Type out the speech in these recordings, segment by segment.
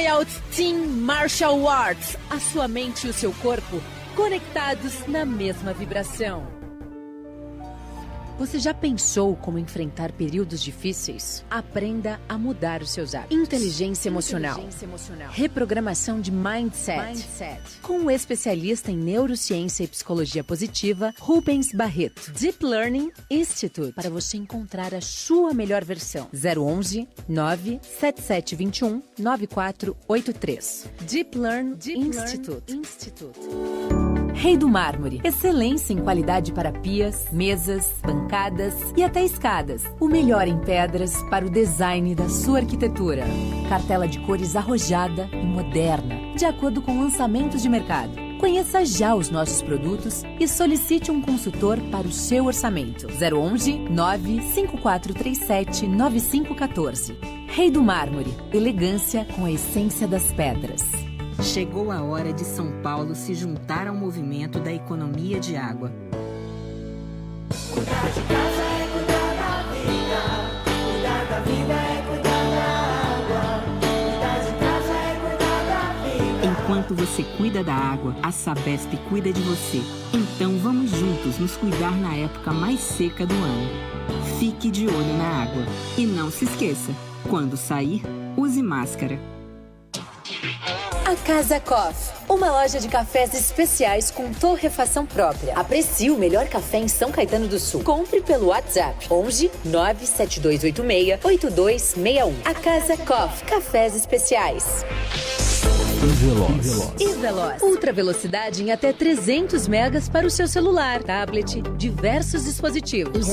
Loyalty Team Martial Arts. A sua mente e o seu corpo conectados na mesma vibração. Você já pensou como enfrentar períodos difíceis? Aprenda a mudar os seus hábitos. Inteligência emocional. Reprogramação de mindset. Com o especialista em neurociência e psicologia positiva, Rubens Barreto. Deep Learning Institute. Para você encontrar a sua melhor versão. 011 97721 9483. Deep Learn Institute. Rei do Mármore. Excelência em qualidade para pias, mesas, bancadas e até escadas. O melhor em pedras para o design da sua arquitetura. Cartela de cores arrojada e moderna, de acordo com lançamentos de mercado. Conheça já os nossos produtos e solicite um consultor para o seu orçamento. 011 95437 9514. Rei do Mármore. Elegância com a essência das pedras. Chegou a hora de São Paulo se juntar ao movimento da economia de água. Cuidar de casa é cuidar da vida. Cuidar da vida é cuidar da água. Cuidar de casa é cuidar da vida. Enquanto você cuida da água, a Sabesp cuida de você. Então vamos juntos nos cuidar na época mais seca do ano. Fique de olho na água. E não se esqueça, quando sair, use máscara. A Casa Coffee, uma loja de cafés especiais com torrefação própria. Aprecie o melhor café em São Caetano do Sul. Compre pelo WhatsApp 11 97286 8261. A Casa Coffee, cafés especiais. E-Veloz. Ultra velocidade em até 300 megas para o seu celular, tablet, diversos dispositivos.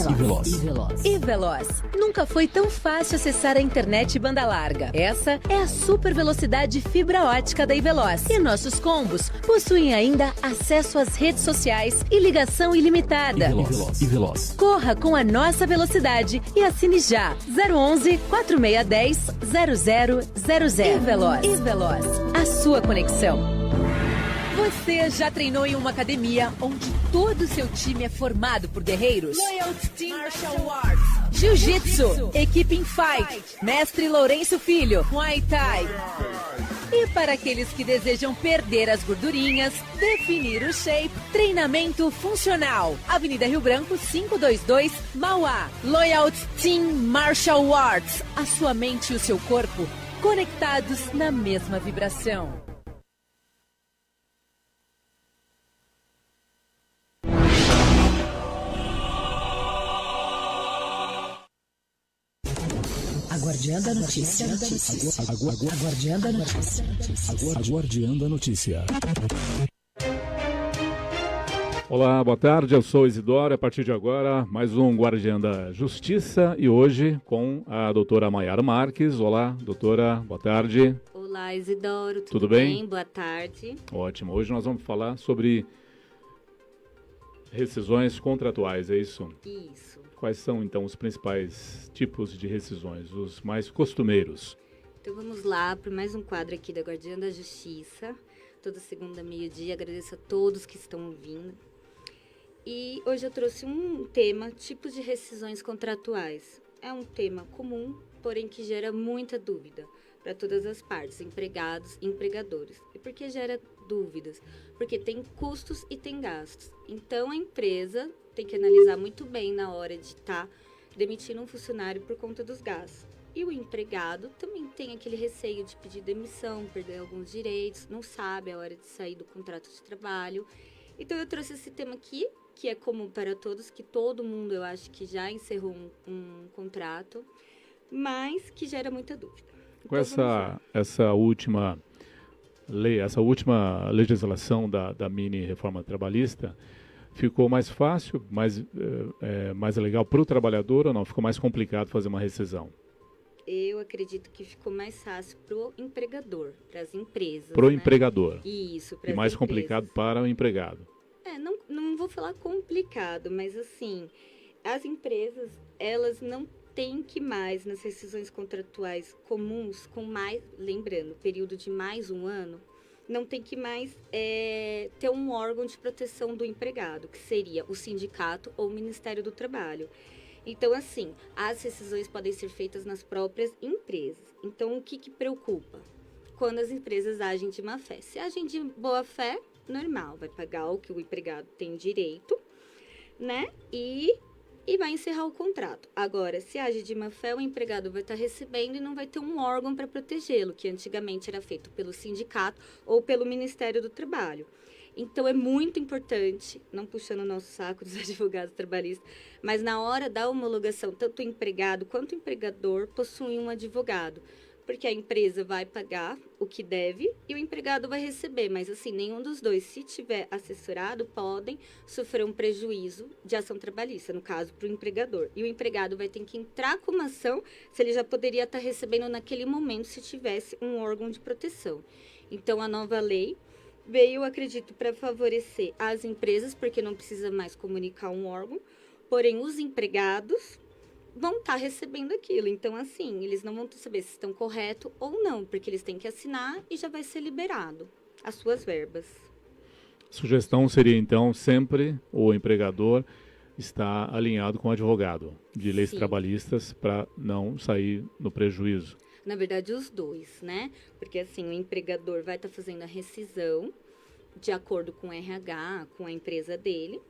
E-Veloz. Nunca foi tão fácil acessar a internet e banda larga. Essa é a super velocidade fibra ótica da E-Veloz. E nossos combos possuem ainda acesso às redes sociais e ligação ilimitada. E-Veloz. Corra com a nossa velocidade e assine já. 011 4610 0000. E-Veloz. A sua conexão. Você já treinou em uma academia onde todo o seu time é formado por guerreiros? Loyalty Team Martial Arts. Jiu-Jitsu, equipe em Fight, mestre Lourenço Filho, Muay Thai. E para aqueles que desejam perder as gordurinhas, definir o shape, treinamento funcional. Avenida Rio Branco, 522, Mauá. Loyalty Team Martial Arts. A sua mente e o seu corpo conectados na mesma vibração. Aguardiando a notícia. Aguardiando a notícia. Aguardiando a notícia. Olá, boa tarde, eu sou Isidoro. A partir de agora, mais um Guardiã da Justiça e hoje com a doutora Maiara Marques. Olá, doutora, boa tarde. Olá, Isidoro, tudo bem? Boa tarde. Ótimo, hoje nós vamos falar sobre rescisões contratuais, é isso? Isso. Quais são, então, os principais tipos de rescisões, os mais costumeiros? Então vamos lá para mais um quadro aqui da Guardiã da Justiça. Toda segunda, meio-dia, agradeço a todos que estão ouvindo. E hoje eu trouxe um tema, tipos de rescisões contratuais. É um tema comum, porém que gera muita dúvida para todas as partes, empregados e empregadores. E por que gera dúvidas? Porque tem custos e tem gastos. Então a empresa tem que analisar muito bem na hora de estar demitindo um funcionário por conta dos gastos. E o empregado também tem aquele receio de pedir demissão, perder alguns direitos, não sabe a hora de sair do contrato de trabalho. Então eu trouxe esse tema aqui, que é comum para todos, que todo mundo eu acho que já encerrou um contrato, mas que gera muita dúvida. Com essa última lei, essa última legislação da mini reforma trabalhista, ficou mais fácil, mais legal para o trabalhador ou não? Ficou mais complicado fazer uma rescisão? Eu acredito que ficou mais fácil para o empregador, para as empresas. Para o empregador. Isso, para as empresas. E mais complicado para o empregado. Não vou falar complicado, mas assim, as empresas, elas não têm que mais, nas rescisões contratuais comuns, lembrando, período de mais um ano, não tem que mais ter um órgão de proteção do empregado, que seria o sindicato ou o Ministério do Trabalho. Então, assim, as rescisões podem ser feitas nas próprias empresas. Então, o que preocupa? quando as empresas agem de má fé. Se agem de boa fé, normal, vai pagar o que o empregado tem direito, né? E vai encerrar o contrato. Agora, se age de má fé, o empregado vai estar recebendo e não vai ter um órgão para protegê-lo, que antigamente era feito pelo sindicato ou pelo Ministério do Trabalho. Então, é muito importante, não puxando o nosso saco dos advogados trabalhistas, mas na hora da homologação, tanto o empregado quanto o empregador possuem um advogado. Porque a empresa vai pagar o que deve e o empregado vai receber. Mas, assim, nenhum dos dois, se tiver assessorado, podem sofrer um prejuízo de ação trabalhista, no caso, para o empregador. E o empregado vai ter que entrar com uma ação se ele já poderia estar recebendo naquele momento se tivesse um órgão de proteção. Então, a nova lei veio, acredito, para favorecer as empresas, porque não precisa mais comunicar um órgão, porém, os empregados vão estar recebendo aquilo. Então, assim, eles não vão saber se estão corretos ou não, porque eles têm que assinar e já vai ser liberado as suas verbas. Sugestão seria, então, sempre o empregador estar alinhado com o advogado de leis Sim. trabalhistas para não sair no prejuízo. Na verdade, os dois, né? Porque, assim, o empregador vai estar fazendo a rescisão de acordo com o RH, com a empresa dele,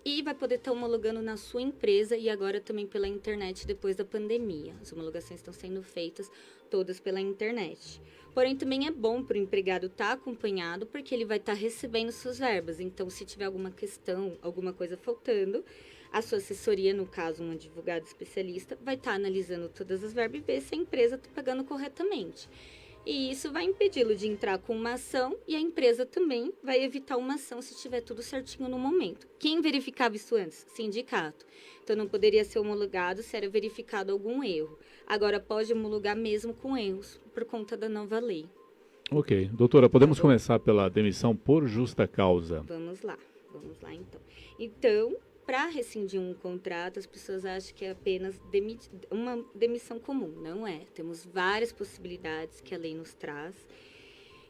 e vai poder estar homologando na sua empresa e agora também pela internet depois da pandemia. As homologações estão sendo feitas todas pela internet. Porém, também é bom para o empregado estar acompanhado, porque ele vai estar recebendo suas verbas. Então, se tiver alguma questão, alguma coisa faltando, a sua assessoria, no caso, um advogado especialista, vai estar analisando todas as verbas e ver se a empresa está pagando corretamente. E isso vai impedi-lo de entrar com uma ação e a empresa também vai evitar uma ação se estiver tudo certinho no momento. Quem verificava isso antes? Sindicato. Então, não poderia ser homologado se era verificado algum erro. Agora, pode homologar mesmo com erros, por conta da nova lei. Ok. Doutora, podemos começar pela demissão por justa causa. Vamos lá então. Então, para rescindir um contrato, as pessoas acham que é apenas uma demissão comum. Não é. Temos várias possibilidades que a lei nos traz.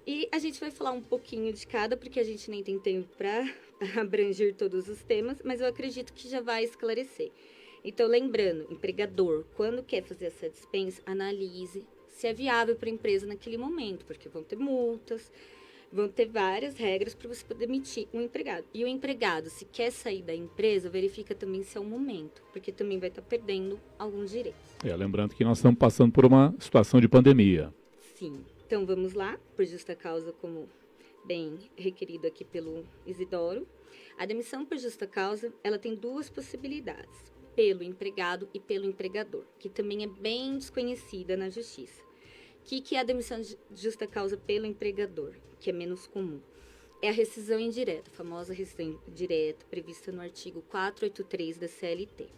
E a gente vai falar um pouquinho de cada, porque a gente nem tem tempo para abranger todos os temas, mas eu acredito que já vai esclarecer. Então, lembrando, empregador, quando quer fazer essa dispensa, analise se é viável para a empresa naquele momento, porque vão ter multas, vão ter várias regras para você poder demitir um empregado. E o empregado, se quer sair da empresa, verifica também se é o momento, porque também vai estar perdendo alguns direitos. Lembrando que nós estamos passando por uma situação de pandemia. Sim. Então, vamos lá, por justa causa, como bem requerido aqui pelo Isidoro. A demissão por justa causa, ela tem duas possibilidades, pelo empregado e pelo empregador, que também é bem desconhecida na justiça. O que é a demissão de justa causa pelo empregador, que é menos comum? É a rescisão indireta, a famosa rescisão indireta, prevista no artigo 483 da CLT.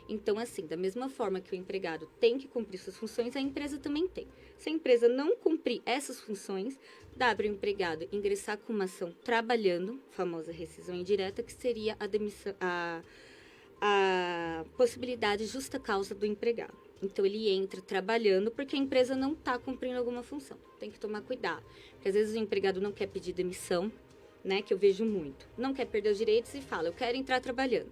Então, assim, da mesma forma que o empregado tem que cumprir suas funções, a empresa também tem. Se a empresa não cumprir essas funções, dá para o empregado ingressar com uma ação trabalhando, famosa rescisão indireta, que seria a demissão, a possibilidade de justa causa do empregado. Então, ele entra trabalhando porque a empresa não está cumprindo alguma função. Tem que tomar cuidado, porque às vezes o empregado não quer pedir demissão, né, que eu vejo muito. Não quer perder os direitos e fala, eu quero entrar trabalhando.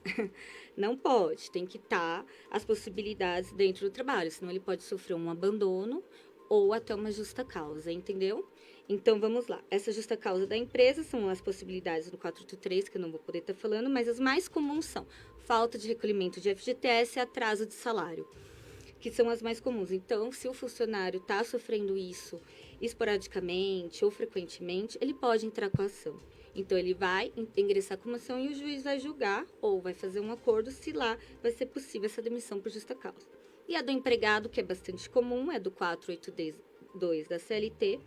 Não pode, tem que estar as possibilidades dentro do trabalho, senão ele pode sofrer um abandono ou até uma justa causa, entendeu? Então, vamos lá. Essa justa causa da empresa são as possibilidades do 483, que eu não vou poder estar falando, mas as mais comuns são falta de recolhimento de FGTS e atraso de salário, que são as mais comuns. Então, se o funcionário está sofrendo isso esporadicamente ou frequentemente, ele pode entrar com a ação. Então, ele vai ingressar com uma ação e o juiz vai julgar ou vai fazer um acordo se lá vai ser possível essa demissão por justa causa. E a do empregado, que é bastante comum, é do 482 da CLT,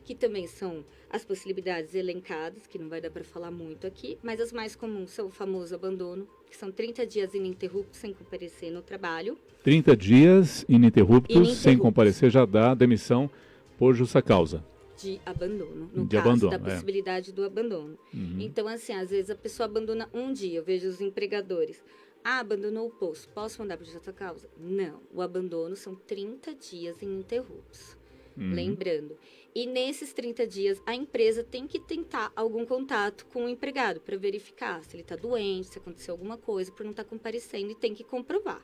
que também são as possibilidades elencadas, que não vai dar para falar muito aqui, mas as mais comuns são o famoso abandono, que são 30 dias ininterruptos sem comparecer no trabalho. 30 dias ininterruptos sem comparecer já dá demissão por justa causa. De abandono, no de caso abandono, da possibilidade do abandono. Então, assim, às vezes a pessoa abandona um dia, eu vejo os empregadores, abandonou o posto, posso mandar por justa causa? Não, o abandono são 30 dias ininterruptos, lembrando. E nesses 30 dias, a empresa tem que tentar algum contato com o empregado para verificar se ele está doente, se aconteceu alguma coisa, por não estar comparecendo e tem que comprovar.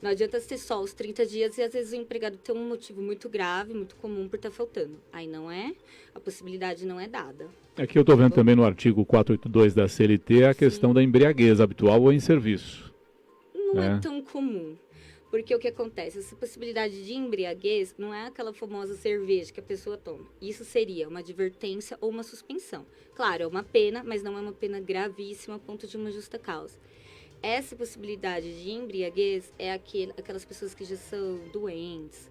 Não adianta ser só os 30 dias e às vezes o empregado tem um motivo muito grave, muito comum por estar faltando. Aí não é, a possibilidade não é dada. Aqui eu estou vendo também no artigo 482 da CLT a questão da embriaguez habitual ou em serviço. Não é tão comum. Porque o que acontece? Essa possibilidade de embriaguez não é aquela famosa cerveja que a pessoa toma. Isso seria uma advertência ou uma suspensão. Claro, é uma pena, mas não é uma pena gravíssima a ponto de uma justa causa. Essa possibilidade de embriaguez é aquelas pessoas que já são doentes,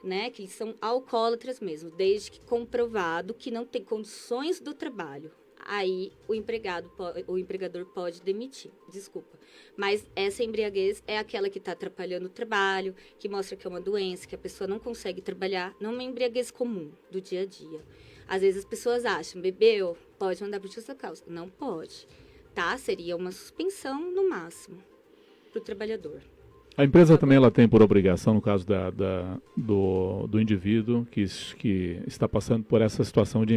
né? Que são alcoólatras mesmo, desde que comprovado que não tem condições do trabalho. Aí o empregador pode demitir, desculpa. Mas essa embriaguez é aquela que está atrapalhando o trabalho, que mostra que é uma doença, que a pessoa não consegue trabalhar, não é uma embriaguez comum do dia a dia. Às vezes as pessoas acham, bebeu, pode mandar por justa causa. Não pode, tá? Seria uma suspensão no máximo para o trabalhador. A empresa também ela tem por obrigação, no caso do indivíduo que está passando por essa situação de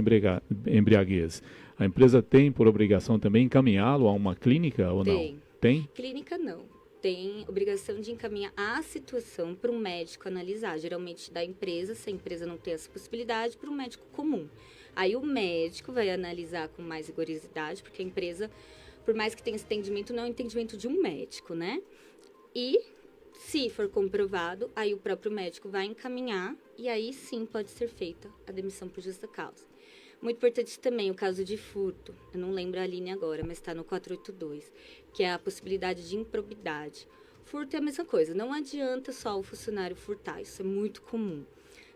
embriaguez, a empresa tem por obrigação também encaminhá-lo a uma clínica ou não? Tem? Clínica não. Tem obrigação de encaminhar a situação para um médico analisar, geralmente da empresa, se a empresa não tem essa possibilidade, para um médico comum. Aí o médico vai analisar com mais rigorosidade, porque a empresa, por mais que tenha esse entendimento, não é o entendimento de um médico, né? E se for comprovado, aí o próprio médico vai encaminhar e aí sim pode ser feita a demissão por justa causa. Muito importante também o caso de furto, eu não lembro a linha agora, mas está no 482, que é a possibilidade de improbidade. Furto é a mesma coisa, não adianta só o funcionário furtar, isso é muito comum.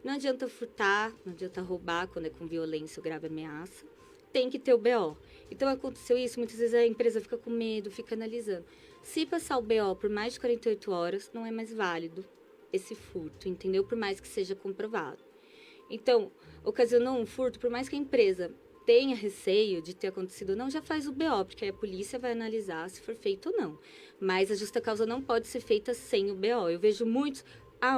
Não adianta furtar, não adianta roubar quando é com violência ou grave ameaça, tem que ter o BO. Então aconteceu isso, muitas vezes a empresa fica com medo, fica analisando. Se passar o BO por mais de 48 horas, não é mais válido esse furto, entendeu? Por mais que seja comprovado. Então, ocasionou um furto, por mais que a empresa tenha receio de ter acontecido ou não, já faz o BO, porque aí a polícia vai analisar se for feito ou não. Mas a justa causa não pode ser feita sem o BO. Eu vejo muitos,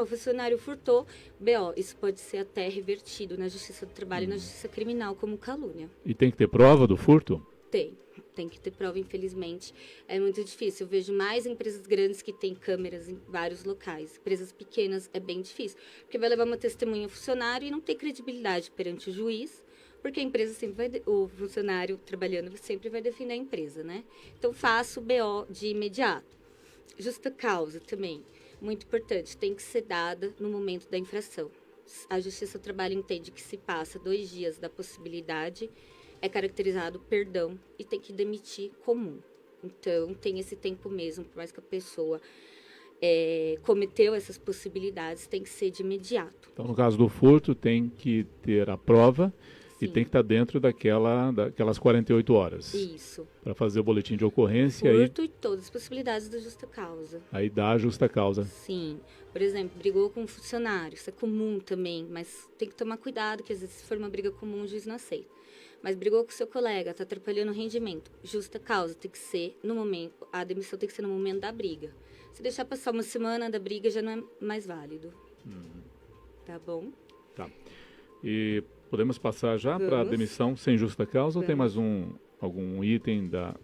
o funcionário furtou, BO. Isso pode ser até revertido na Justiça do Trabalho e na Justiça Criminal como calúnia. E tem que ter prova do furto? Tem que ter prova, infelizmente. É muito difícil. Eu vejo mais empresas grandes que têm câmeras em vários locais. Empresas pequenas é bem difícil. Porque vai levar uma testemunha funcionário e não tem credibilidade perante o juiz, porque a empresa sempre vai... O funcionário trabalhando sempre vai defender a empresa, né? Então, faça o BO de imediato. Justa causa também. Muito importante. Tem que ser dada no momento da infração. A Justiça do Trabalho entende que se passa 2 dias da possibilidade, é caracterizado perdão e tem que demitir comum. Então, tem esse tempo mesmo, por mais que a pessoa cometeu essas possibilidades, tem que ser de imediato. Então, no caso do furto, tem que ter a prova. Sim. E tem que estar dentro daquelas 48 horas. Isso. Para fazer o boletim de ocorrência. Furto e todas as possibilidades da justa causa. Aí dá a justa causa. Sim. Por exemplo, brigou com um funcionário. Isso é comum também, mas tem que tomar cuidado, que às vezes se for uma briga comum, o juiz não aceita. Mas brigou com o seu colega, está atrapalhando o rendimento. Justa causa tem que ser no momento, a demissão tem que ser no momento da briga. Se deixar passar uma semana da briga, já não é mais válido. Tá bom? Tá. E podemos passar já para a demissão sem justa causa ou tem mais algum item da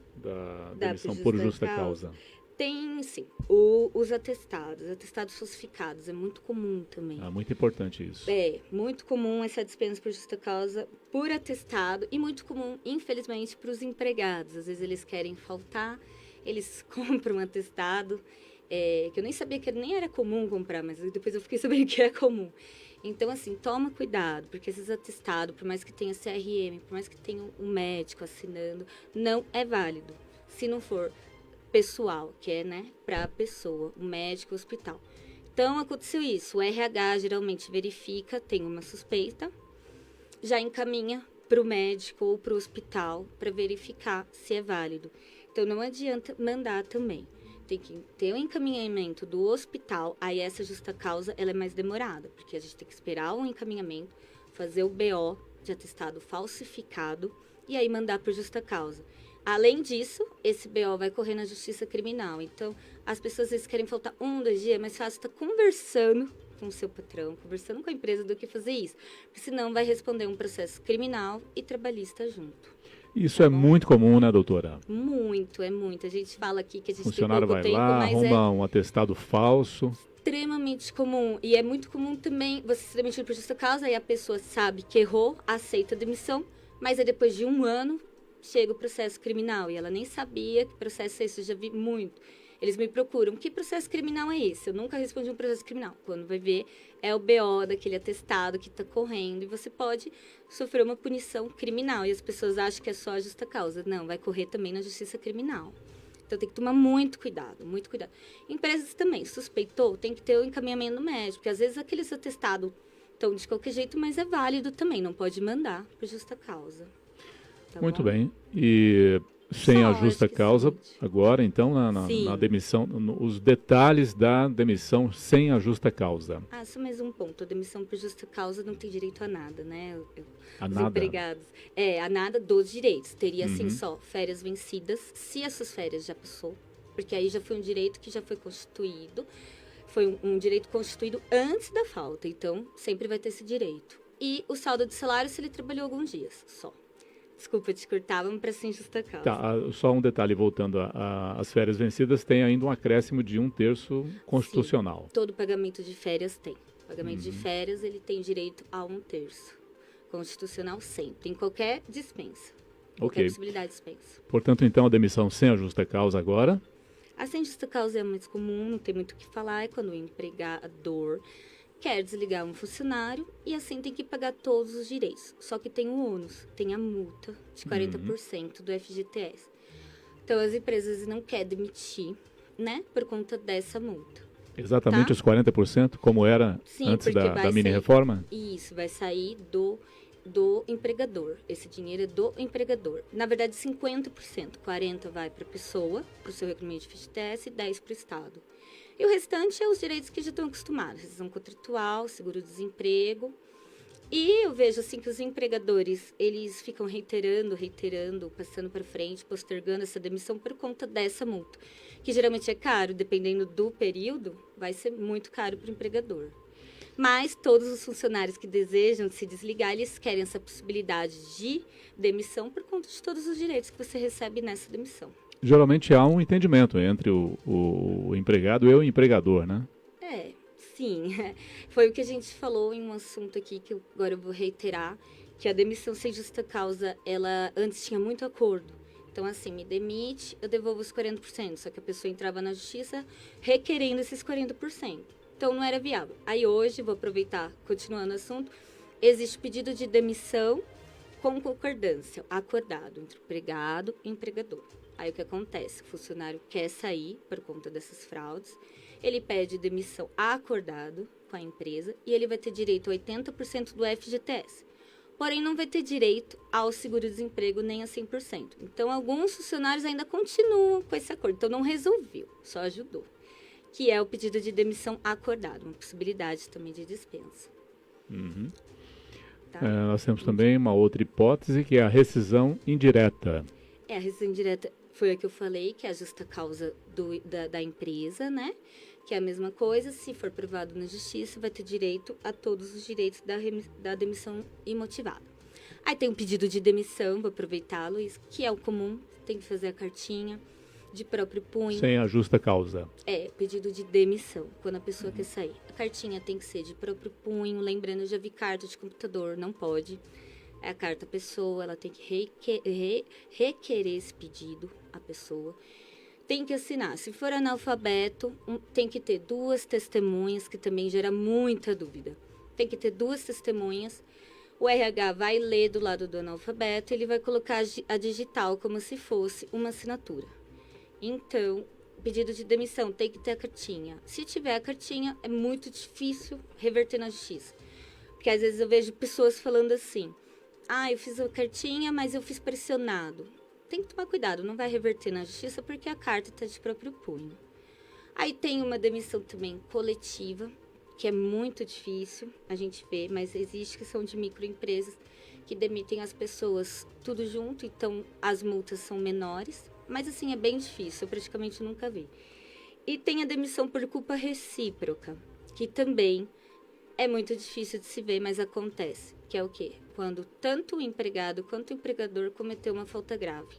demissão por justa causa? Tem, sim. Os atestados falsificados, é muito comum também. Muito importante isso. É, muito comum essa dispensa por justa causa por atestado e muito comum, infelizmente, para os empregados. Às vezes eles querem faltar, eles compram atestado, que eu nem sabia que nem era comum comprar, mas depois eu fiquei sabendo que é comum. Então, assim, toma cuidado, porque esses atestados, por mais que tenha CRM, por mais que tenha um médico assinando, não é válido. Se não for pessoal, que é, né, para a pessoa, o médico, o hospital. Então, aconteceu isso. O RH geralmente verifica, tem uma suspeita, já encaminha para o médico ou para o hospital para verificar se é válido. Então, não adianta mandar também. Tem que ter o encaminhamento do hospital, aí essa justa causa ela é mais demorada, porque a gente tem que esperar o encaminhamento, fazer o BO de atestado falsificado e aí mandar por justa causa. Além disso, esse BO vai correr na Justiça Criminal. Então, as pessoas às vezes querem faltar 1, 2 dias, é mais fácil estar conversando com o seu patrão, conversando com a empresa do que fazer isso. Porque senão vai responder um processo criminal e trabalhista junto. Isso é muito comum, né, doutora? Muito, é muito. A gente fala aqui que a O gente tem funcionário pouco vai tempo, lá, mas arruma um atestado falso. extremamente comum. E é muito comum também você ser demitido por justa causa, aí a pessoa sabe que errou, aceita a demissão, mas aí depois de 1 ano chega o processo criminal. E ela nem sabia que processo é esse, eu já vi muito. Eles me procuram, que processo criminal é esse? Eu nunca respondi um processo criminal. Quando vai ver, é o BO daquele atestado que está correndo e você pode sofrer uma punição criminal. E as pessoas acham que é só a justa causa. Não, vai correr também na justiça criminal. Então tem que tomar muito cuidado, muito cuidado. Empresas também, suspeitou, tem que ter o encaminhamento médico, porque às vezes aqueles atestados estão de qualquer jeito, mas é válido também, não pode mandar por justa causa. Tá Muito bom? bem. E sem Só, a justa acho que causa, sim. agora, então, na Sim. demissão, os detalhes da demissão sem a justa causa. Ah, só mais um ponto. A demissão por justa causa não tem direito a nada, né? A Os nada? empregados. A nada dos direitos. Teria, Uhum. assim, só férias vencidas, se essas férias já passou. Porque aí já foi um direito que já foi constituído. Foi um direito constituído antes da falta. Então, sempre vai ter esse direito. E o saldo de salário se ele trabalhou alguns dias, só. Desculpa, te cortar, vamos para sem justa causa. Tá, só um detalhe, voltando às férias vencidas, tem ainda um acréscimo de 1/3 constitucional. Todo pagamento de férias tem. Pagamento de férias, ele tem direito a 1/3. Constitucional sempre, em qualquer dispensa. Qualquer Ok. possibilidade de dispensa. Portanto, então, a demissão sem a justa causa agora. A sem justa causa é mais comum, não tem muito o que falar, é quando o empregador quer desligar um funcionário e assim tem que pagar todos os direitos. Só que tem o ônus, tem a multa de 40% do FGTS. Então, as empresas não querem demitir, né, por conta dessa multa. Exatamente Tá. os 40%, como era Sim, antes porque da vai mini-reforma? Isso, vai sair do empregador. Esse dinheiro é do empregador. Na verdade, 50%. 40% vai para a pessoa, para o seu recolhimento de FGTS, e 10% para o Estado. E o restante é os direitos que já estão acostumados. Rescisão contratual, seguro-desemprego. E eu vejo assim que os empregadores, eles ficam reiterando, passando para frente, postergando essa demissão por conta dessa multa. Que geralmente é caro, dependendo do período, vai ser muito caro para o empregador. Mas todos os funcionários que desejam se desligar, eles querem essa possibilidade de demissão por conta de todos os direitos que você recebe nessa demissão. Geralmente há um entendimento entre o empregado e o empregador, né? Sim. Foi o que a gente falou em um assunto aqui, que agora eu vou reiterar, que a demissão sem justa causa, ela antes tinha muito acordo. Então, assim, me demite, eu devolvo os 40%. Só que a pessoa entrava na justiça requerendo esses 40%. Então, não era viável. Aí, hoje, vou aproveitar, continuando o assunto, existe pedido de demissão com concordância, acordado entre empregado e empregador. Aí, o que acontece? O funcionário quer sair por conta dessas fraudes, ele pede demissão acordado com a empresa e ele vai ter direito a 80% do FGTS. Porém, não vai ter direito ao seguro-desemprego nem a 100%. Então, alguns funcionários ainda continuam com esse acordo. Então, não resolveu, só ajudou. Que é o pedido de demissão acordado, uma possibilidade também de dispensa. Tá? Nós temos também uma outra hipótese, que é a rescisão indireta. A rescisão indireta foi a que eu falei, que é a justa causa da empresa, né? Que é a mesma coisa, se for provado na justiça, vai ter direito a todos os direitos da demissão imotivada. Aí tem um pedido de demissão, vou aproveitar, Luiz, que é o comum, tem que fazer a cartinha de próprio punho. Sem a justa causa. Pedido de demissão, quando a pessoa quer sair. A cartinha tem que ser de próprio punho, lembrando, eu já vi carta de computador, não pode. É a carta à pessoa, ela tem que requerer esse pedido à pessoa. Tem que assinar. Se for analfabeto, tem que ter 2 testemunhas, que também gera muita dúvida. Tem que ter 2 testemunhas. O RH vai ler do lado do analfabeto, ele vai colocar a digital como se fosse uma assinatura. Então, pedido de demissão tem que ter a cartinha. Se tiver a cartinha, é muito difícil reverter na justiça. Porque às vezes eu vejo pessoas falando assim: eu fiz a cartinha, mas eu fiz pressionado. Tem que tomar cuidado, não vai reverter na justiça porque a carta está de próprio punho. Aí tem uma demissão também coletiva, que é muito difícil a gente ver, mas existe, que são de microempresas que demitem as pessoas tudo junto, então as multas são menores, mas assim, é bem difícil, eu praticamente nunca vi. E tem a demissão por culpa recíproca, que também é muito difícil de se ver, mas acontece. Que é o quê? Quando tanto o empregado quanto o empregador cometeu uma falta grave.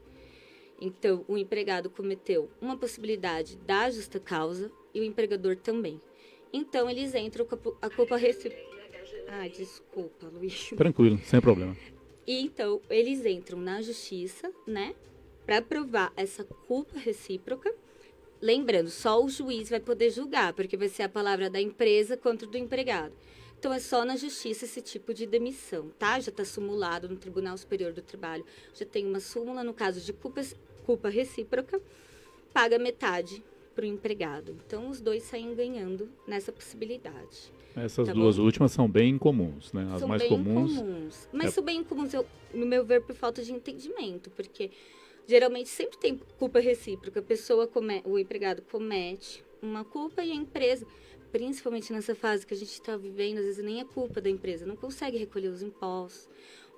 Então, o empregado cometeu uma possibilidade da justa causa e o empregador também. Então, eles entram com a culpa recíproca. Ai, desculpa, Luiz. Tranquilo, sem problema. E então, eles entram na justiça, né? Para provar essa culpa recíproca. Lembrando, só o juiz vai poder julgar, porque vai ser a palavra da empresa contra do empregado. Então, é só na justiça esse tipo de demissão, tá? Já está sumulado no Tribunal Superior do Trabalho. Já tem uma súmula no caso de culpa recíproca, paga metade para o empregado. Então, os dois saem ganhando nessa possibilidade. Essas Tá duas bom? últimas são bem incomuns, né? As São mais bem comuns. Mas são bem incomuns, no meu ver, por falta de entendimento, porque geralmente sempre tem culpa recíproca. O empregado comete uma culpa e a empresa, principalmente nessa fase que a gente está vivendo, às vezes nem é culpa da empresa, não consegue recolher os impostos,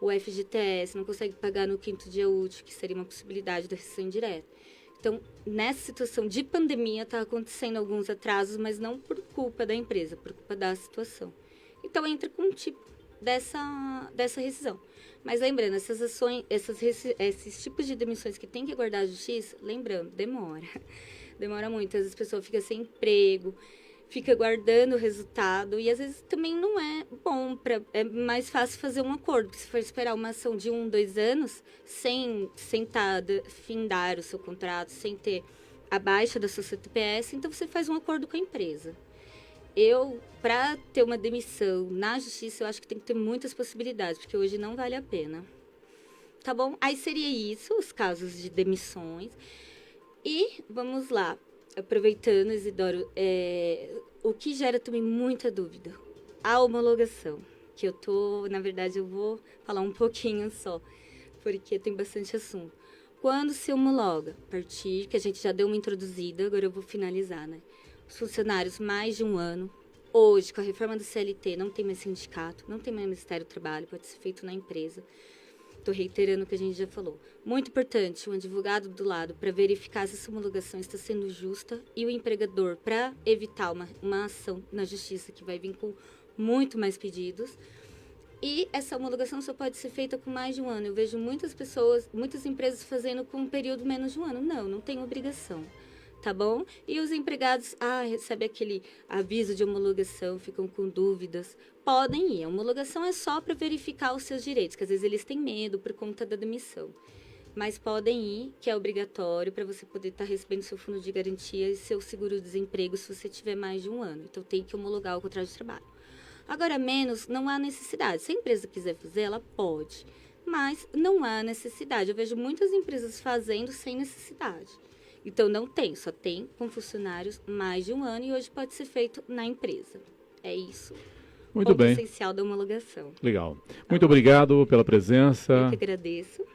o FGTS, não consegue pagar no 5º dia útil, que seria uma possibilidade da rescisão indireta. Então, nessa situação de pandemia, está acontecendo alguns atrasos, mas não por culpa da empresa, por culpa da situação. Então, entra com um tipo dessa rescisão. Mas lembrando, essas ações, esses tipos de demissões que tem que aguardar a justiça, lembrando, demora. Demora muito. Às vezes a pessoa fica sem emprego, fica guardando o resultado e às vezes também não é bom, é mais fácil fazer um acordo, porque se for esperar uma ação de 1, 2 anos, sem findar o seu contrato, sem ter a baixa da sua CTPS, então você faz um acordo com a empresa. Para ter uma demissão na justiça, eu acho que tem que ter muitas possibilidades, porque hoje não vale a pena. Tá bom? Aí seria isso, os casos de demissões. E vamos lá. Aproveitando, Isidoro, o que gera também muita dúvida, a homologação, que na verdade eu vou falar um pouquinho só, porque tem bastante assunto. Quando se homologa? A partir que a gente já deu uma introduzida, agora eu vou finalizar, né? Os funcionários mais de 1 ano, hoje com a reforma do CLT, não tem mais sindicato, não tem mais Ministério do Trabalho, pode ser feito na empresa. Estou reiterando o que a gente já falou. Muito importante, um advogado do lado para verificar se essa homologação está sendo justa e o empregador para evitar uma ação na justiça que vai vir com muito mais pedidos. E essa homologação só pode ser feita com mais de 1 ano. Eu vejo muitas empresas fazendo com um período menos de 1 ano. Não tem obrigação. Tá bom? E os empregados, recebem aquele aviso de homologação, ficam com dúvidas. Podem ir. A homologação é só para verificar os seus direitos, que às vezes eles têm medo por conta da demissão. Mas podem ir, que é obrigatório para você poder estar recebendo seu fundo de garantia e seu seguro-desemprego se você tiver mais de 1 ano. Então tem que homologar o contrato de trabalho. Agora, menos, não há necessidade. Se a empresa quiser fazer, ela pode. Mas não há necessidade. Eu vejo muitas empresas fazendo sem necessidade. Então, não tem, só tem com funcionários mais de 1 ano e hoje pode ser feito na empresa. É isso. Muito bem. O essencial da homologação. Legal. Muito obrigado pela presença. Eu que agradeço.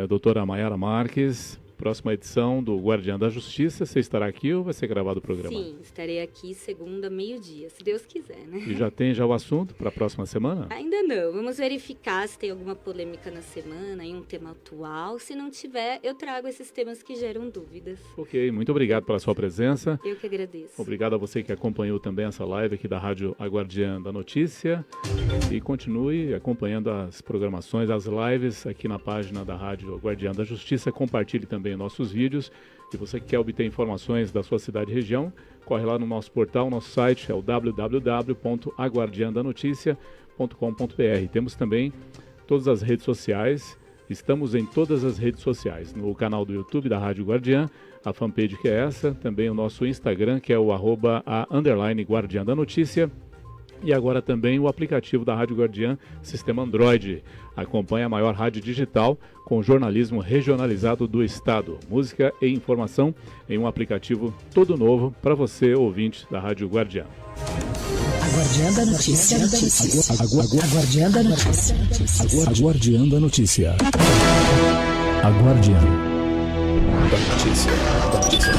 Doutora Mayara Marques. Próxima edição do Guardiã da Justiça. Você estará aqui ou vai ser gravado o programa? Sim, estarei aqui segunda, meio-dia, se Deus quiser, né? E já tem o assunto para a próxima semana? Ainda não. Vamos verificar se tem alguma polêmica na semana, em um tema atual. Se não tiver, eu trago esses temas que geram dúvidas. Ok, muito obrigado pela sua presença. Eu que agradeço. Obrigado a você que acompanhou também essa live aqui da Rádio A Guardiã da Notícia. E continue acompanhando as programações, as lives aqui na página da Rádio A Guardiã da Justiça. Compartilhe também nossos vídeos. E você que quer obter informações da sua cidade e região, corre lá no nosso portal, nosso site é o www.aguardiandanoticia.com.br. Temos também todas as redes sociais, estamos em todas as redes sociais, no canal do YouTube da Rádio Guardiã, a fanpage que é essa, também o nosso Instagram, que é o @Guardiã da Notícia, e agora também o aplicativo da Rádio Guardiã, sistema Android. Acompanhe a maior rádio digital com jornalismo regionalizado do estado. Música e informação em um aplicativo todo novo para você, ouvinte da Rádio Guardiã. A Guardiã da Notícia. A Guardiã da Notícia. A Guardiã da Notícia. A Guardiã da Notícia.